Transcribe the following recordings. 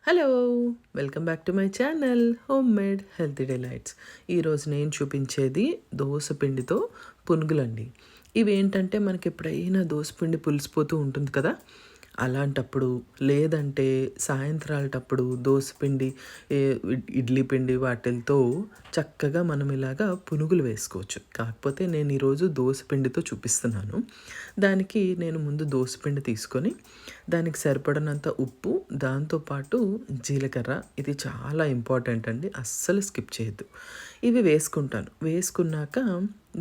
Hello! Welcome back to my channel home made healthy delights. ఈరోజు నేను చూపించేది దోస పిండితో పునుగులండి. ఇవేంటంటే మనకి ఎప్పుడైనా దోస పిండి పులిసిపోతూ ఉంటుంది కదా! అలాంటప్పుడు లేదంటే సాయంత్రాలటప్పుడు దోస పిండి, ఇడ్లీ పిండి వాటిలతో చక్కగా మనం ఇలాగా పునుగులు వేసుకోవచ్చు. కాకపోతే నేను ఈరోజు దోస పిండితో చూపిస్తున్నాను. దానికి నేను ముందు దోస పిండి తీసుకొని దానికి సరిపడినంత ఉప్పు, దాంతోపాటు జీలకర్ర, ఇది చాలా ఇంపార్టెంట్ అండి, అస్సలు స్కిప్ చేయొద్దు. ఇవి వేసుకుంటాను. వేసుకున్నాక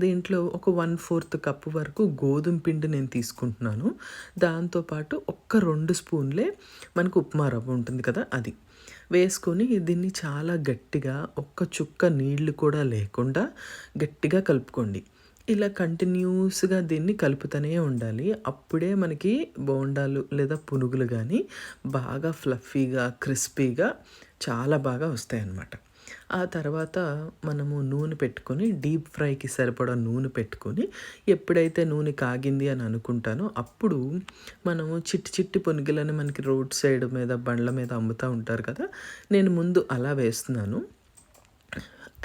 దీంట్లో ఒక 1/4 కప్పు వరకు గోధుమ పిండి నేను తీసుకుంటున్నాను. దాంతోపాటు ఒక్క 2 స్పూన్లే మనకు ఉప్మా రవ్వ ఉంటుంది కదా, అది వేసుకొని దీన్ని చాలా గట్టిగా, ఒక్క చుక్క నీళ్లు కూడా లేకుండా గట్టిగా కలుపుకోండి. ఇలా కంటిన్యూస్గా దీన్ని కలుపుతూనే ఉండాలి. అప్పుడే మనకి బోండాలు లేదా పునుగులు కానీ బాగా ఫ్లఫీగా, క్రిస్పీగా చాలా బాగా వస్తాయన్నమాట. ఆ తర్వాత మనము నూనె పెట్టుకొని, డీప్ ఫ్రైకి సరిపడా నూనె పెట్టుకొని, ఎప్పుడైతే నూనె కాగింది అని అనుకుంటానో అప్పుడు మనము చిట్టి చిట్టి పునుగులని మనకి రోడ్ సైడ్ మీద బండ్ల మీద అమ్ముతూ ఉంటారు కదా, నేను ముందు అలా వేస్తున్నాను.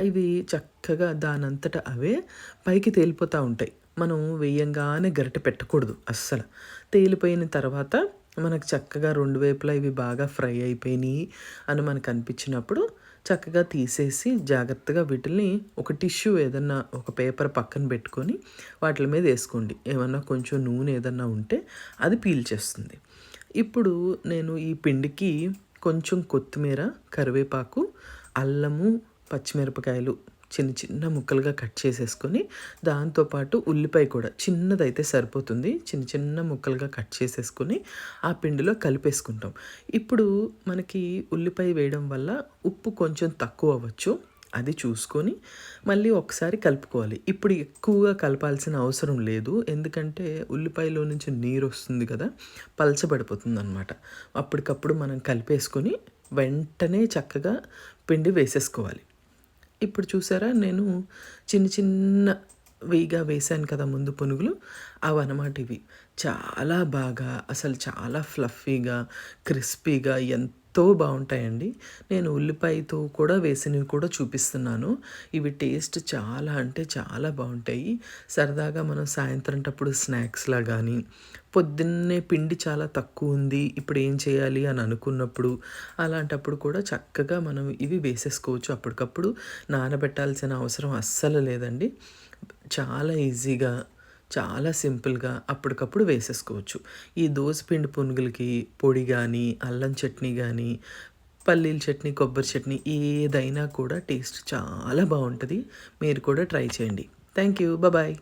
ఇవి చక్కగా దానంతట అవే పైకి తేలిపోతూ ఉంటాయి. మనం వేయంగానే గరిటె పెట్టకూడదు అస్సలు. తేలిపోయిన తర్వాత మనకు చక్కగా రెండు వైపులా ఇవి బాగా ఫ్రై అయిపోయినాయి అని మనకు అనిపించినప్పుడు చక్కగా తీసేసి జాగ్రత్తగా వీటిని ఒక టిష్యూ ఏదన్నా, ఒక పేపర్ పక్కన పెట్టుకొని వాటి మీద వేసుకోండి. ఏమన్నా కొంచెం నూనె ఏదన్నా ఉంటే అది పీల్చేస్తుంది. ఇప్పుడు నేను ఈ పిండికి కొంచెం కొత్తిమీర, కరివేపాకు, అల్లము, పచ్చిమిరపకాయలు చిన్న చిన్న ముక్కలుగా కట్ చేసేసుకొని, దాంతోపాటు ఉల్లిపాయ కూడా చిన్నదైతే సరిపోతుంది, చిన్న చిన్న ముక్కలుగా కట్ చేసేసుకొని ఆ పిండిలో కలిపేసుకుంటాం. ఇప్పుడు మనకి ఉల్లిపాయ వేయడం వల్ల ఉప్పు కొంచెం తక్కువ అవ్వచ్చు, అది చూసుకొని మళ్ళీ ఒకసారి కలుపుకోవాలి. ఇప్పుడు ఎక్కువగా కలపాల్సిన అవసరం లేదు, ఎందుకంటే ఉల్లిపాయలో నుంచి నీరు వస్తుంది కదా, పలచబడిపోతుంది అనమాట. అప్పటికప్పుడు మనం కలిపేసుకొని వెంటనే చక్కగా పిండి వేసేసుకోవాలి. ఇప్పుడు చూసారా, నేను చిన్న చిన్నవిగా వేశాను కదా ముందు పునుగులు, అవన్నమాట ఇవి. చాలా బాగా, అసలు చాలా ఫ్లఫీగా, క్రిస్పీగా ఎంతో బాగుంటాయండి. నేను ఉల్లిపాయతో కూడా వేసినవి కూడా చూపిస్తున్నాను. ఇవి టేస్ట్ చాలా అంటే చాలా బాగుంటాయి. సరదాగా మనం సాయంత్రంటప్పుడు స్నాక్స్లా కానీ, పొద్దున్నే పిండి చాలా తక్కువ ఉంది, ఇప్పుడు ఏం చేయాలి అని అనుకున్నప్పుడు, అలాంటప్పుడు కూడా చక్కగా మనం ఇవి వేసేసుకోవచ్చు. అప్పటికప్పుడు నానబెట్టాల్సిన అవసరం అస్సలు లేదండి. చాలా ఈజీగా, చాలా సింపుల్గా అప్పటికప్పుడు వేసేసుకోవచ్చు. ఈ దోసపిండి పునుగులకి పొడి కానీ, అల్లం చట్నీ కానీ, పల్లీల చట్నీ, కొబ్బరి చట్నీ ఏదైనా కూడా టేస్ట్ చాలా బాగుంటుంది. మీరు కూడా ట్రై చేయండి. Thank you. బాయ్.